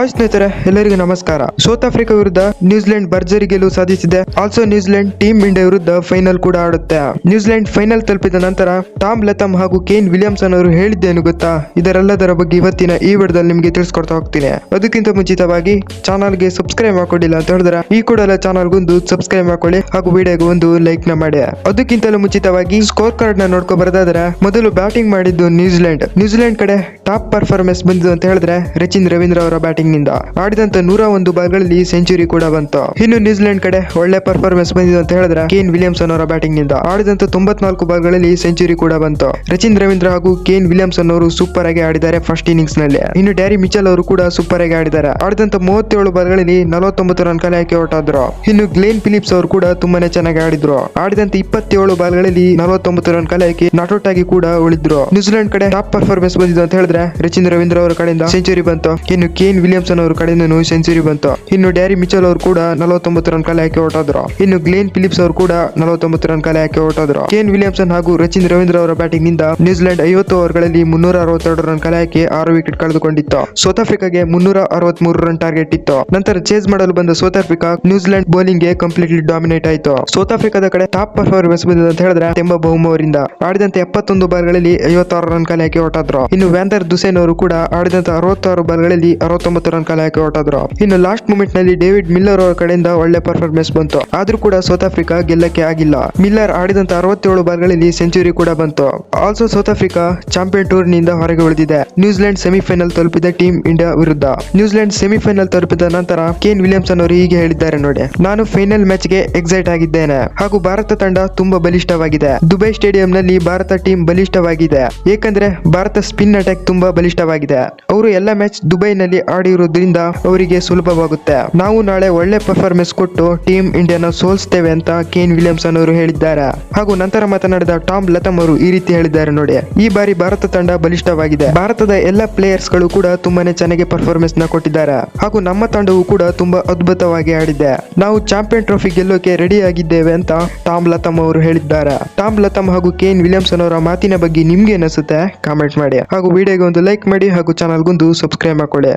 Hi ಸ್ನೇಹಿತರೆ, ಎಲ್ಲರಿಗೂ ನಮಸ್ಕಾರ. ಸೌತ್ ಆಫ್ರಿಕಾ ವಿರುದ್ಧ ನ್ಯೂಜಿಲೆಂಡ್ ಭರ್ಜರಿ ಗೆಲುವು ಸಾಧಿಸಿದೆ. ಆಲ್ಸೋ ನ್ಯೂಜಿಲೆಂಡ್ ಟೀಮ್ ಇಂಡಿಯಾ ವಿರುದ್ಧ ಫೈನಲ್ ಕೂಡ ಆಡುತ್ತೆ. ನ್ಯೂಜಿಲೆಂಡ್ ಫೈನಲ್ ತಲುಪಿದ ನಂತರ ಟಾಮ್ ಲಥಮ್ ಹಾಗೂ ಕೇನ್ ವಿಲಿಯಮ್ಸನ್ ಅವರು ಹೇಳಿದ್ದೇನು ಗೊತ್ತಾ? ಇದರೆಲ್ಲದರ ಬಗ್ಗೆ ಇವತ್ತಿನ ಈ ವಿಡಿಯೋದಲ್ಲಿ ನಿಮಗೆ ತಿಳಿಸ್ಕೊಡ್ತಾ ಹೋಗ್ತೀನಿ. ಅದಕ್ಕಿಂತ ಮುಂಚಿತವಾಗಿ ಚಾನಲ್ಗೆ ಸಬ್ಸ್ಕ್ರೈಬ್ ಮಾಡ್ಕೊಂಡಿಲ್ಲ ಅಂತ ಹೇಳಿದ್ರೆ ಈ ಕೂಡಲೇ ಚಾನಲ್ಗೊಂದು ಸಬ್ಸ್ಕ್ರೈಬ್ ಮಾಡ್ಕೊಳ್ಳಿ ಹಾಗೂ ವಿಡಿಯೋಗೆ ಒಂದು ಲೈಕ್ ನ ಮಾಡಿ. ಅದಕ್ಕಿಂತಲೂ ಮುಂಚಿತವಾಗಿ ಸ್ಕೋರ್ ಕಾರ್ಡ್ ನ ನೋಡ್ಕೊ ಬರೋದಾದ್ರೆ ಮೊದಲು ಬ್ಯಾಟಿಂಗ್ ಮಾಡಿದ್ದು ನ್ಯೂಜಿಲೆಂಡ್ ಕಡೆ ಟಾಪ್ ಪರ್ಫಾರ್ಮೆನ್ಸ್ ಬಂದಿದ್ದು ಅಂತ ಹೇಳಿದ್ರೆ ರಚಿನ್ ರವೀಂದ್ರ ಅವರ ಬ್ಯಾಟಿಂಗ್ ನಿಂದ ಆಡಿದಂತ 101 ಬಾಲ್ಗಳಲ್ಲಿ ಸೆಂಚುರಿ ಕೂಡ ಬಂತು. ಇನ್ನು ನ್ಯೂಜಿಲೆಂಡ್ ಕಡೆ ಒಳ್ಳೆ ಪರ್ಫಾರ್ಮೆನ್ಸ್ ಬಂದಿದೆ ಅಂತ ಹೇಳಿದ್ರೆ ಕೇನ್ ವಿಲಿಯಮ್ಸನ್ ಅವರ ಬ್ಯಾಟಿಂಗ್ ನಿಂದ ಆಡಿದಂತ 94 ಬಾಲ್ಗಳಲ್ಲಿ ಸೆಂಚುರಿ ಕೂಡ ಬಂತು. ರಚಿನ್ ರವೀಂದ್ರ ಹಾಗೂ ಕೇನ್ ವಿಲಿಯಮ್ಸನ್ ಅವರು ಸೂಪರ್ ಆಗಿ ಆಡಿದ್ದಾರೆ ಫಸ್ಟ್ ಇನ್ನಿಂಗ್ಸ್ ನಲ್ಲಿ. ಇನ್ನು ಡ್ಯಾರಿ ಮಿಚೆಲ್ ಅವರು ಕೂಡ ಸೂಪರ್ ಆಗಿ ಆಡಿದ್ದಾರೆ. ಆಡಿದಂತ 37 ಬಾಲ್ಗಳಲ್ಲಿ 49 ರನ್ ಕಲೆ ಹಾಕಿ ಔಟ್ ಆದ್ರು. ಇನ್ನು ಗ್ಲೇನ್ ಫಿಲಿಪ್ಸ್ ಅವರು ಕೂಡ ತುಂಬಾನೇ ಚೆನ್ನಾಗಿ ಆಡಿದ್ರು. ಆಡಿದಂತ 27 ಬಾಲ್ಗಳಲ್ಲಿ 49 ರನ್ ಕಲೆ ಹಾಕಿ ನಾಟ್ಔಟ್ ಆಗಿ ಕೂಡ ಉಳಿದ್ರು. ನ್ಯೂಜಿಲೆಂಡ್ ಕಡೆ ಟಾಪ್ ಪರ್ಫಾರ್ಮೆನ್ಸ್ ಬಂದಿದ್ದು ಅಂತ ಹೇಳಿದ್ರೆ ರಚಿನ್ ರವೀಂದ್ರ ಅವರ ಕಡೆಯಿಂದ ಸೆಂಚುರಿ ಬಂತು. ಇನ್ನು ಕೇನ್ ವಿಲಿಯಮ್ಸನ್ ಅವರ ಕಡೆಯಿಂದ ಸೆಂಚುರಿ ಬಂತು. ಇನ್ನು ಡ್ಯಾರಿ ಮಿಚೆಲ್ ಅವರು ಕೂಡ 49 ರನ್ ಕಲೆ ಹಾಕಿ ಔಟ್ ಆದ್ರು. ಇನ್ನು ಗ್ಲೇನ್ ಫಿಲಿಪ್ಸ್ ಅವರು ಕೂಡ 49 ರನ್ ಕಲೆ ಹಾಕಿ ಔಟ್ ಆದ್ರು. ಕೇನ್ ವಿಲಿಯಮ್ಸನ್ ಹಾಗೂ ರಚಿನ್ ರವೀಂದ್ರ ಅವರ ಬ್ಯಾಟಿಂಗ್ ನಿಂದ ನ್ಯೂಜಿಲೆಂಡ್ 50 ಓವರ್ಗಳಲ್ಲಿ 362 ರನ್ ಕಲೆ ಹಾಕಿ 6 ವಿಕೆಟ್ ಕಳೆದುಕೊಂಡಿತ್ತು. ಸೌತ್ ಆಫ್ರಿಕಾಗೆ 363 ರನ್ ಟಾರ್ಗೆಟ್ ಇತ್ತು. ನಂತರ ಚೇಸ್ ಮಾಡಲು ಬಂದ ಸೌತ್ ಆಫ್ರಿಕಾ ನ್ಯೂಜಿಲೆಂಡ್ ಬೌಲಿಂಗ್ ಗೆ ಕಂಪ್ಲೀಟ್ಲಿ ಡಾಮಿನೇಟ್ ಆಯಿತು. ಸೌತ್ ಆಫ್ರಿಕಾದ ಕಡೆ ಟಾಪ್ ಪರ್ಫಾರ್ಮೆನ್ಸ್ ಬಂದಿದೆ ಅಂತ ಹೇಳಿದ್ರೆ ತೆಂಬ ಬಹುಮ ಅವರಿಂದ ಆಡಿದಂತೆ 71 ಬಾಲ್ಗಳಲ್ಲಿ 56 ರನ್ ಕಲೆ ಹಾಕಿ ಔಟ್ ಆದ್ರು. ಇನ್ನು ವ್ಯಾಂದರ್ ದುಸೇನ್ ಅವರು ಕೂಡ ಆಡಿದಂತ 66 ಬಾಲ್ಗಳಲ್ಲಿ 69 ರನ್ ಕಲೆ ಹಾಕಿ ಔಟ್ ಆದ್ರು. ಇನ್ನು ಲಾಸ್ಟ್ ಮೂಮೆಂಟ್ ನಲ್ಲಿ ಡೇವಿಡ್ ಮಿಲ್ಲರ್ ಅವರ ಕಡೆಯಿಂದ ಒಳ್ಳೆ ಪರ್ಫಾರ್ಮೆನ್ಸ್ ಬಂತು. ಆದ್ರೂ ಕೂಡ ಸೌತ್ ಆಫ್ರಿಕಾ ಗೆಲ್ಲಕ್ಕೆ ಆಗಿಲ್ಲ. ಮಿಲ್ಲರ್ ಆಡಿದಂತ 67 ಬಾಲ್ಗಳಲ್ಲಿ ಸೆಂಚುರಿ ಕೂಡ ಬಂತು. Also south Africa champion tour ನಿಂದ ಹೊರಗೆ ಉಳಿದಿದೆ. ನ್ಯೂಜಿಲೆಂಡ್ ಸೆಮಿಫೈನಲ್ ತಲುಪಿದ ಟೀಮ್ ಇಂಡಿಯಾ ವಿರುದ್ಧ. ನ್ಯೂಜಿಲೆಂಡ್ ಸೆಮಿಫೈನಲ್ ತಲುಪಿದ ನಂತರ ಕೇನ್ ವಿಲಿಯಮ್ಸನ್ ಅವರು ಹೀಗೆ ಹೇಳಿದ್ದಾರೆ ನೋಡಿ: ನಾನು ಫೈನಲ್ ಮ್ಯಾಚ್ ಗೆ ಎಕ್ಸೈಟ್ ಆಗಿದ್ದೇನೆ ಹಾಗೂ ಭಾರತ ತಂಡ ತುಂಬಾ ಬಲಿಷ್ಠವಾಗಿದೆ. ದುಬೈ ಸ್ಟೇಡಿಯಂ ನಲ್ಲಿ ಭಾರತ ಟೀಮ್ ಬಲಿಷ್ಠವಾಗಿದೆ, ಏಕೆಂದ್ರೆ ಭಾರತ ಸ್ಪಿನ್ ಅಟ್ಯಾಕ್ ತುಂಬಾ ಬಲಿಷ್ಠವಾಗಿದೆ. ಅವರು ಎಲ್ಲ ಮ್ಯಾಚ್ ದುಬೈನಲ್ಲಿ ಆಡಿರುವುದರಿಂದ ಅವರಿಗೆ ಸುಲಭವಾಗುತ್ತೆ. ನಾವು ನಾಳೆ ಒಳ್ಳೆ ಪರ್ಫಾರ್ಮೆನ್ಸ್ ಕೊಟ್ಟು ಟೀಮ್ ಇಂಡಿಯಾನ ಸೋಲಿಸ್ತೇವೆ ಅಂತ ಕೇನ್ ವಿಲಿಯಮ್ಸನ್ ಅವರು ಹೇಳಿದ್ದಾರೆ. ಹಾಗೂ ನಂತರ ಮಾತನಾಡಿದ ಟಾಮ್ ಲಥಮ್ ಅವರು ಈ ರೀತಿ ಹೇಳಿದ್ದಾರೆ ನೋಡಿ: ಈ ಬಾರಿ ಭಾರತ ತಂಡ ಬಲಿಷ್ಠವಾಗಿದೆ. ಭಾರತದ ಎಲ್ಲ ಪ್ಲೇಯರ್ಸ್ ಗಳು ಕೂಡ ತುಂಬಾನೇ ಚೆನ್ನಾಗಿ ಪರ್ಫಾರ್ಮೆನ್ಸ್ ನ ಕೊಟ್ಟಿದ್ದಾರೆ ಹಾಗೂ ನಮ್ಮ ತಂಡವು ಕೂಡ ತುಂಬಾ ಅದ್ಭುತವಾಗಿ ಆಡಿದೆ. ನಾವು ಚಾಂಪಿಯನ್ ಟ್ರೋಫಿ ಗೆಲ್ಲೋಕೆ ರೆಡಿ ಆಗಿದ್ದೇವೆ ಅಂತ ಟಾಮ್ ಲಥಮ್ ಅವರು ಹೇಳಿದ್ದಾರೆ. ಟಾಮ್ ಲಥಮ್ ಹಾಗೂ ಕೇನ್ ವಿಲಿಯಮ್ಸನ್ ಅವರ ಮಾತಿನ ಬಗ್ಗೆ ನಿಮ್ಗೆ ಅನಿಸುತ್ತೆ? ಕಾಮೆಂಟ್ ಮಾಡಿ ಹಾಗೂ ವಿಡಿಯೋಗೆ ಒಂದು ಲೈಕ್ ಮಾಡಿ ಹಾಗೂ ಚಾನಲ್ಗೊಂದು ಸಬ್ಸ್ಕ್ರೈಬ್ ಮಾಡ್ಕೊಳ್ಳಿ.